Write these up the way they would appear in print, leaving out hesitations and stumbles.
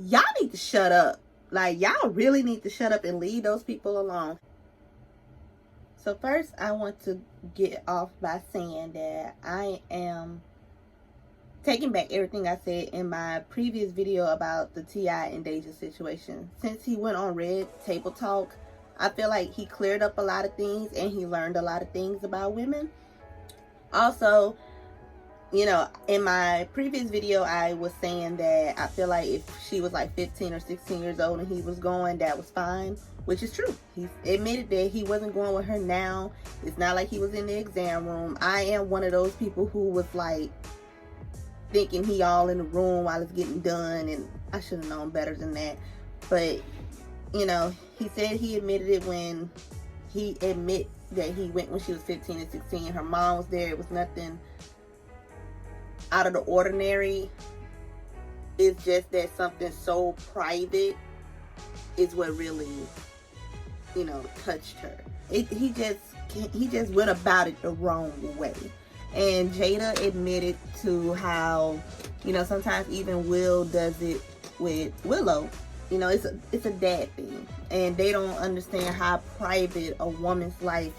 y'all need to shut up. Like, y'all really need to shut up and leave those people alone. So first, I want to get off by saying that I am taking back everything I said in my previous video about the T.I. and Deja situation. Since he went on Red Table Talk, I feel like he cleared up a lot of things and he learned a lot of things about women. Also, you know, in my previous video, I was saying that I feel like if she was like 15 or 16 years old and he was going, that was fine, which is true. He admitted that he wasn't going with her now. It's not like he was in the exam room. I am one of those people who was like, thinking he all in the room while it's getting done, and I should have known better than that. But you know, he said he admitted it when he admit that he went when she was 15 and 16. Her mom was there. It was nothing out of the ordinary. It's just that something so private is what really, you know, touched her. He just went about it the wrong way. And Jada admitted to how, you know, sometimes even Will does it with Willow. You know, it's a dad thing. And they don't understand how private a woman's life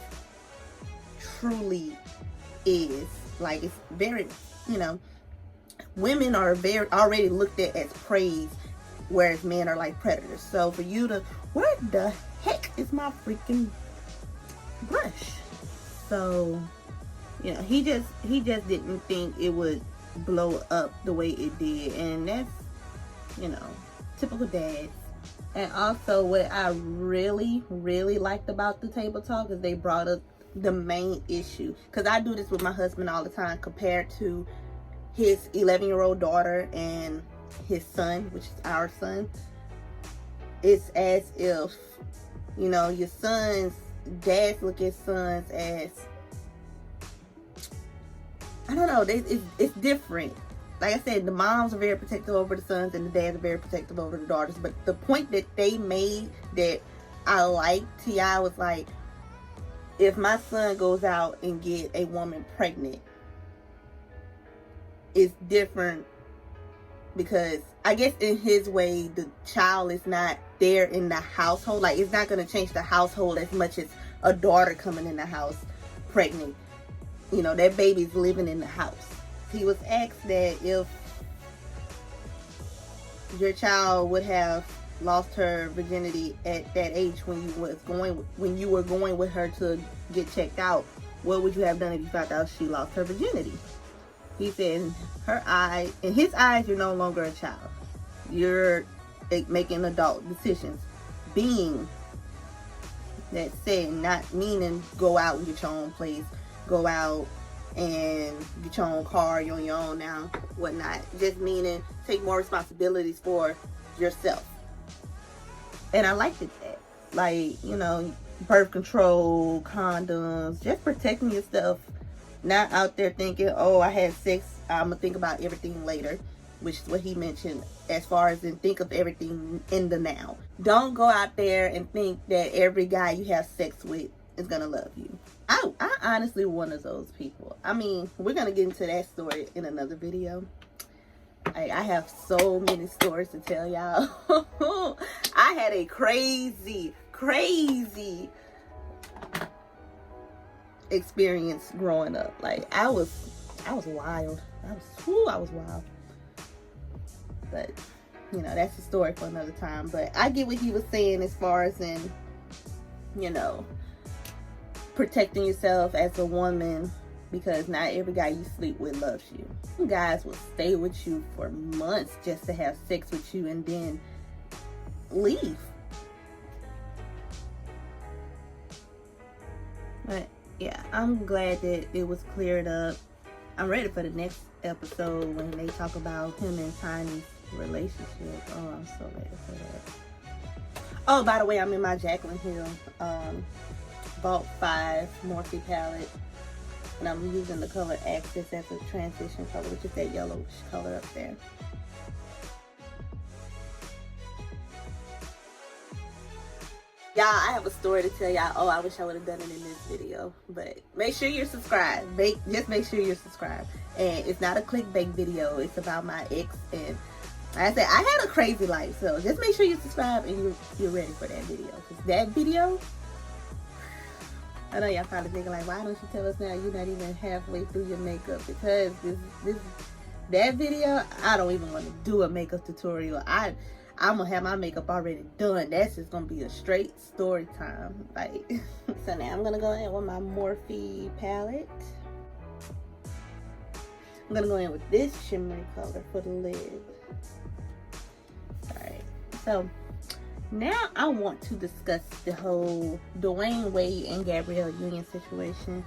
truly is. Like, it's very, you know, women are very already looked at as praise, whereas men are like predators. So for you to, where the heck is my freaking brush? So, you know, he just didn't think it would blow up the way it did, and that's, you know, typical dads. And also, what I really liked about the table talk is they brought up the main issue, because I do this with my husband all the time, compared to his 11-year-old daughter and his son, which is our son. It's as if, you know, your sons, dads look at sons as, I don't know, it's different. Like I said, the moms are very protective over the sons and the dads are very protective over the daughters. But the point that they made that I liked, T.I. was like, if my son goes out and get a woman pregnant, it's different, because I guess in his way, the child is not there in the household. Like, it's not going to change the household as much as a daughter coming in the house pregnant. You know, that baby's living in the house. He was asked that if your child would have lost her virginity at that age when you were going with her to get checked out, what would you have done if you found out she lost her virginity? He said, in his eyes, you're no longer a child. You're making adult decisions. Being that said, not meaning go out and get your own place, go out and get your own car, you're on your own now, whatnot. Just meaning take more responsibilities for yourself. And I liked it that. Like, you know, birth control, condoms, just protecting yourself. Not out there thinking, oh, I had sex, I'm going to think about everything later. Which is what he mentioned, as far as in think of everything in the now. Don't go out there and think that every guy you have sex with is going to love you. I honestly one of those people. I mean, we're going to get into that story in another video. I have so many stories to tell y'all. I had a crazy experience growing up. Like, I was wild. I was wild. But, you know, that's a story for another time. But I get what he was saying as far as in, you know, protecting yourself as a woman, because not every guy you sleep with loves you. Some guys will stay with you for months just to have sex with you and then leave. But yeah, I'm glad that it was cleared up. I'm ready for the next episode when they talk about him and Tiny's relationship. Oh, I'm so ready for that. Oh, by the way, I'm in my Jaclyn Hill V5 Morphe palette, and I'm using the color Access as a transition color, which is that yellowish color up there. Y'all, I have a story to tell y'all. Oh, I wish I would have done it in this video. But make sure you're subscribed. Just make sure you're subscribed. And it's not a clickbait video. It's about my ex. And Like I said, I had a crazy life, so just make sure you subscribe and you're ready for that video. Because that video, I know y'all probably thinking like, why don't you tell us now you're not even halfway through your makeup? Because that video, I don't even want to do a makeup tutorial. I'm gonna have my makeup already done. That's just gonna be a straight story time. Like, so now I'm gonna go in with my Morphe palette. I'm gonna go in with this shimmery color for the lid. Alright, so now I want to discuss the whole Dwayne Wade and Gabrielle Union situation.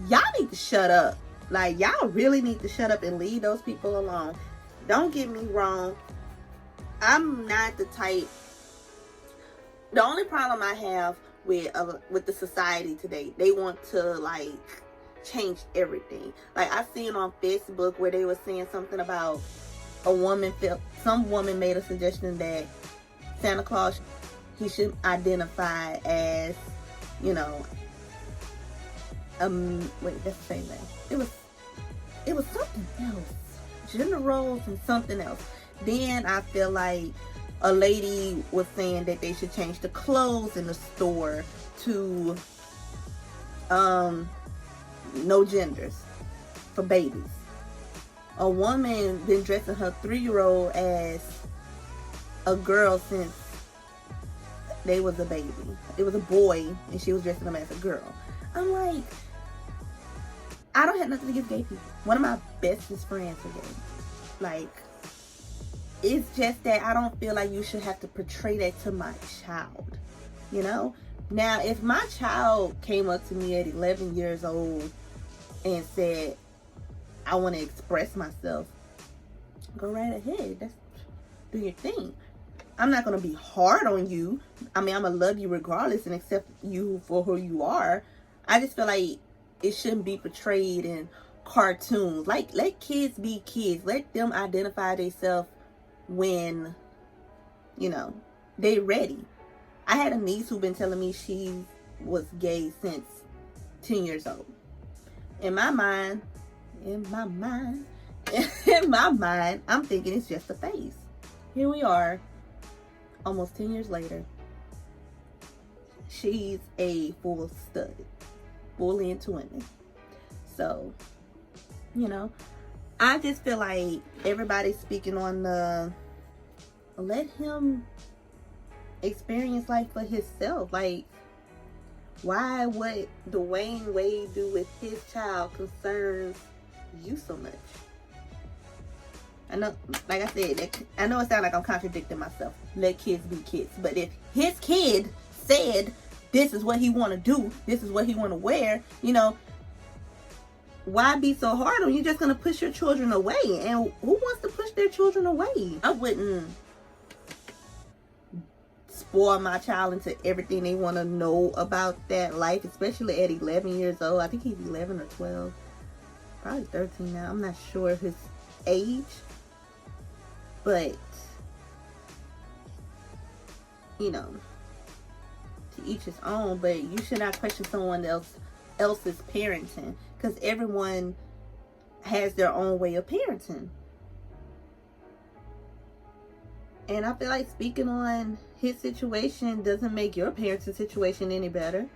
Y'all need to shut up. Like, y'all really need to shut up and leave those people alone. Don't get me wrong. I'm not the type. The only problem I have with the society today, they want to like change everything. Like, I seen on Facebook where they were saying something about some woman made a suggestion that Santa Claus, he should identify as, you know, wait, that's the same thing. It was something else. Gender roles and something else. Then I feel like a lady was saying that they should change the clothes in the store to no genders for babies. A woman been dressing her 3-year-old as a girl since they was a baby. It was a boy and she was dressing him as a girl. I'm like, I don't have nothing against gay people. One of my bestest friends are gay. Like, it's just that I don't feel like you should have to portray that to my child, you know? Now, if my child came up to me at 11 years old and said, I want to express myself, go right ahead. Do your thing. I'm not going to be hard on you. I mean, I'm going to love you regardless and accept you for who you are. I just feel like it shouldn't be portrayed in cartoons. Like, let kids be kids. Let them identify themselves when, you know, they ready. I had a niece who been telling me she was gay since 10 years old. In my mind, I'm thinking it's just a phase. Here we are, almost 10 years later. She's a full stud, fully into women. So, you know, I just feel like everybody's speaking on the, let him experience life for himself. Like, why what Dwayne Wade do with his child concerns you so much? I know, like I said, I know it sounds like I'm contradicting myself. Let kids be kids. But if his kid said this is what he want to do, this is what he want to wear, you know, why be so hard on you? Just gonna push your children away. And who wants to push their children away? I wouldn't spoil my child into everything they want to know about that life, especially at 11 years old. I think he's 11 or 12, probably 13 now. I'm not sure of his age, but you know, to each his own. But you should not question someone else's parenting, because everyone has their own way of parenting. And I feel like speaking on his situation doesn't make your parenting situation any better.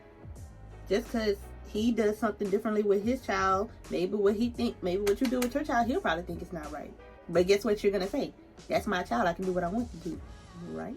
Just because he does something differently with his child, maybe what he think, maybe what you do with your child, he'll probably think it's not right. But guess what you're going to say? That's my child. I can do what I want to do. Right?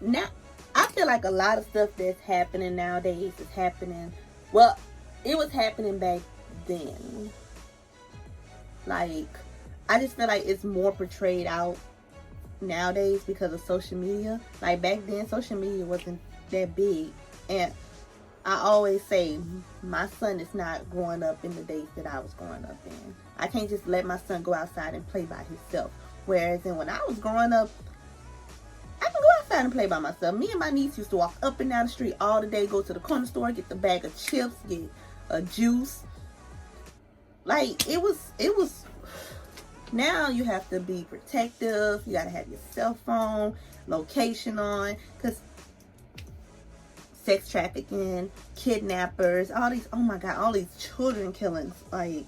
Now, I feel like a lot of stuff that's happening nowadays is happening, well, it was happening back then. Like, I just feel like it's more portrayed out nowadays because of social media. Like, back then, social media wasn't that big. And I always say, my son is not growing up in the days that I was growing up in. I can't just let my son go outside and play by himself. Whereas when I was growing up, I can go outside starting to play by myself. Me and my niece used to walk up and down the street all the day, go to the corner store, get the bag of chips, get a juice. Like, it was, now you have to be protective. You gotta have your cell phone, location on, because sex trafficking, kidnappers, all these, oh my God, all these children killings, like.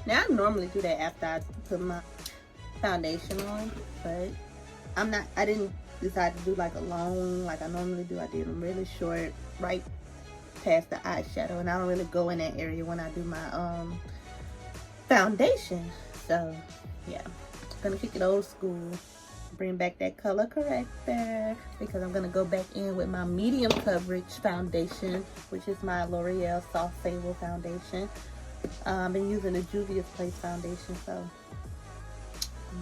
Now, I normally do that after I put my foundation on, but I didn't decide to do like a long, like I normally do. I did them really short, right past the eyeshadow, and I don't really go in that area when I do my foundation. So yeah, I'm gonna kick it old school, bring back that color corrector, because I'm gonna go back in with my medium coverage foundation, which is my L'Oreal Soft Sable foundation. I've been using the Juvia's Place foundation, so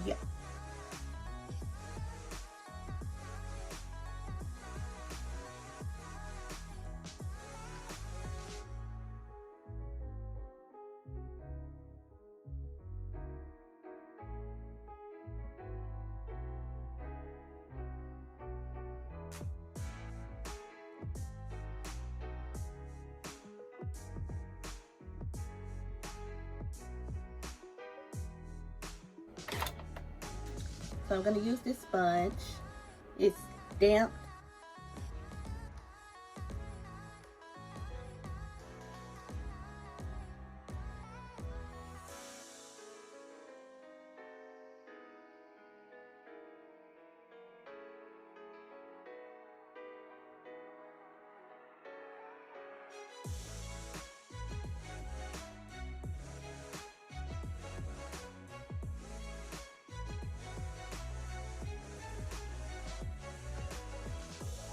yeah. So I'm going to use this sponge. It's damp.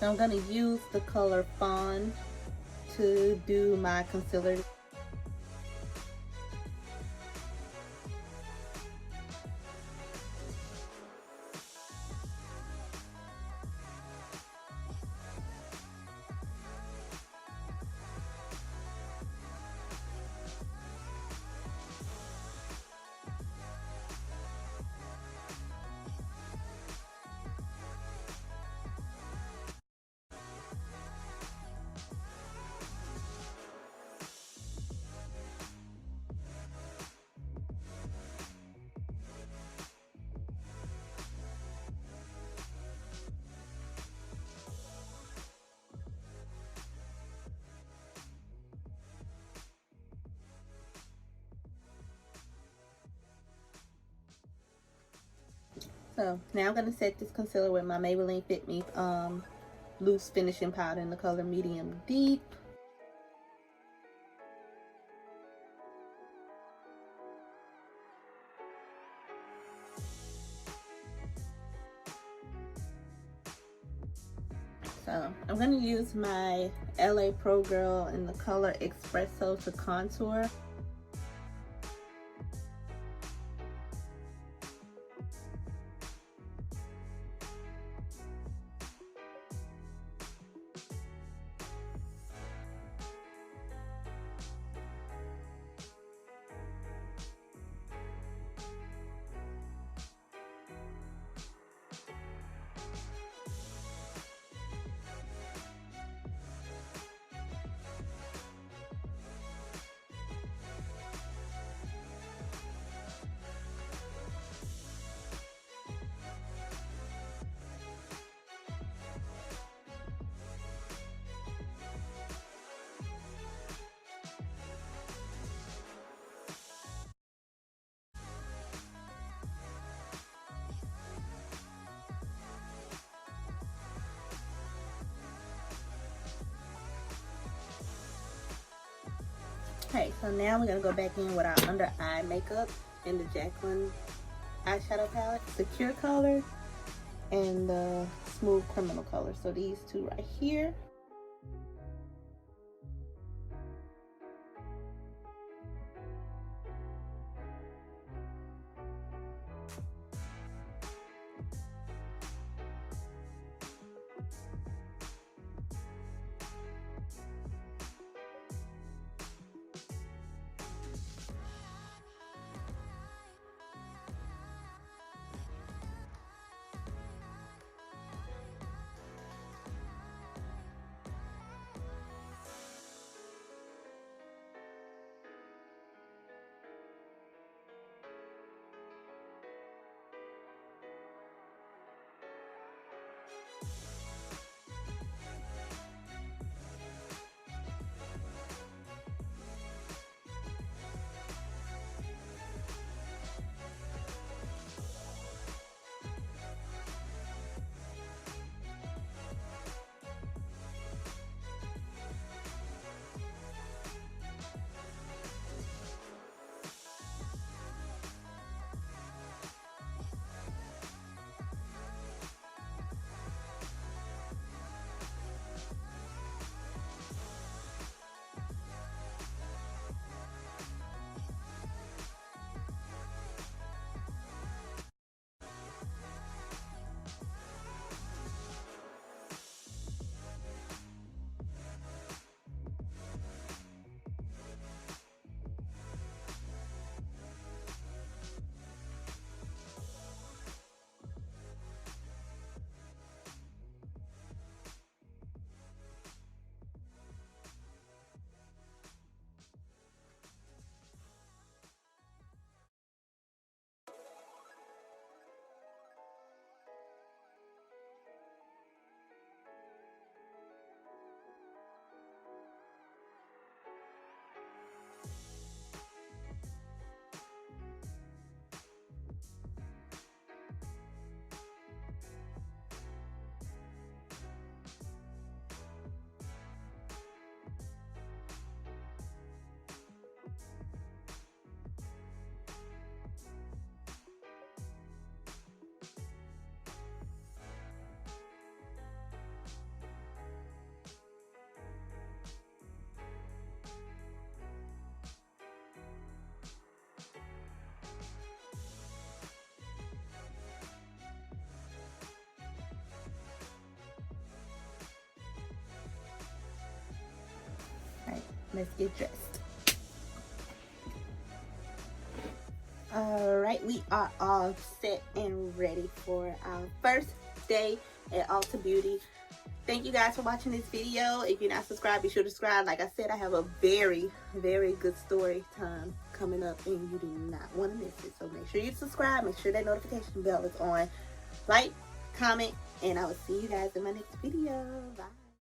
So I'm going to use the color Fawn to do my concealer. So now I'm going to set this concealer with my Maybelline Fit Me loose finishing powder in the color Medium Deep. So I'm going to use my LA Pro Girl in the color Expresso to contour. Okay, so now we're gonna go back in with our under eye makeup in the Jaclyn eyeshadow palette, Secure color and the Smooth Criminal color. So these two right here. Alright, let's get dressed. Alright, we are all set and ready for our first day at Ulta Beauty. Thank you guys for watching this video. If you're not subscribed, be sure to subscribe. Like I said, I have a very, very good story time coming up and you do not want to miss it. So make sure you subscribe. Make sure that notification bell is on. Like, comment, and I will see you guys in my next video. Bye.